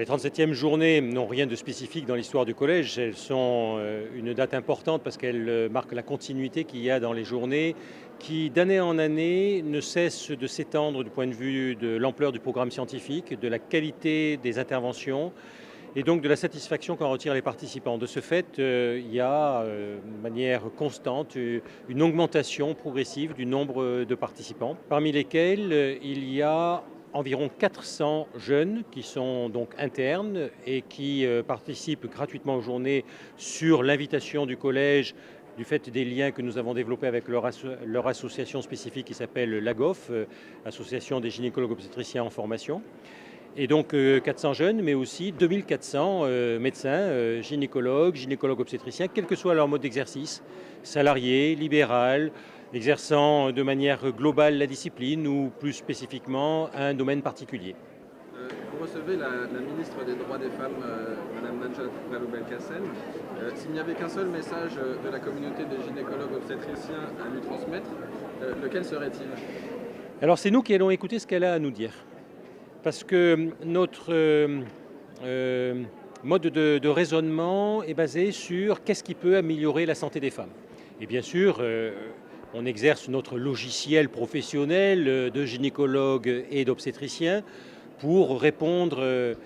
Les 37e journées n'ont rien de spécifique dans l'histoire du collège. Elles sont une date importante parce qu'elles marquent la continuité qu'il y a dans les journées qui, d'année en année, ne cessent de s'étendre du point de vue de l'ampleur du programme scientifique, de la qualité des interventions et donc de la satisfaction qu'en retirent les participants. De ce fait, il y a de manière constante une augmentation progressive du nombre de participants, parmi lesquels il y a environ 400 jeunes qui sont donc internes et qui participent gratuitement aux journées sur l'invitation du collège du fait des liens que nous avons développés avec leur association spécifique qui s'appelle l'AGOF, Association des gynécologues obstétriciens en formation. Et donc 400 jeunes, mais aussi 2400 médecins, gynécologues obstétriciens, quel que soit leur mode d'exercice, salariés, libéral, exerçant de manière globale la discipline ou plus spécifiquement un domaine particulier. Vous recevez la ministre des Droits des Femmes, Madame Najat Vallaud-Belkacem. S'il n'y avait qu'un seul message de la communauté des gynécologues obstétriciens à lui transmettre, lequel serait-il? Alors c'est nous qui allons écouter ce qu'elle a à nous dire. Parce que notre mode de raisonnement est basé sur qu'est-ce qui peut améliorer la santé des femmes. Et bien sûr, on exerce notre logiciel professionnel de gynécologue et d'obstétricien pour répondre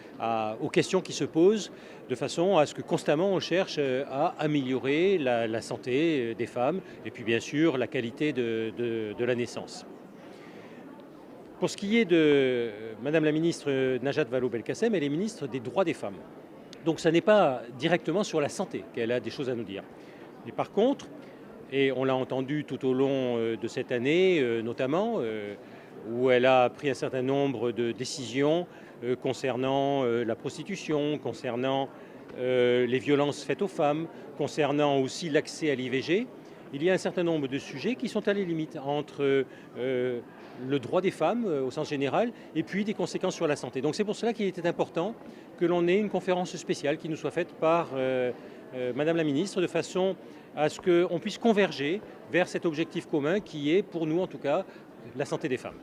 aux questions qui se posent de façon à ce que constamment on cherche à améliorer la santé des femmes et puis bien sûr la qualité de la naissance. Pour ce qui est de Madame la ministre Najat Vallaud-Belkacem, elle est ministre des droits des femmes. Donc ça n'est pas directement sur la santé qu'elle a des choses à nous dire. Mais par contre, et on l'a entendu tout au long de cette année notamment, où elle a pris un certain nombre de décisions concernant la prostitution, concernant les violences faites aux femmes, concernant aussi l'accès à l'IVG. Il y a un certain nombre de sujets qui sont à la limite entre le droit des femmes au sens général et puis des conséquences sur la santé. Donc c'est pour cela qu'il était important que l'on ait une conférence spéciale qui nous soit faite par Madame la ministre de façon à ce qu'on puisse converger vers cet objectif commun qui est pour nous en tout cas la santé des femmes.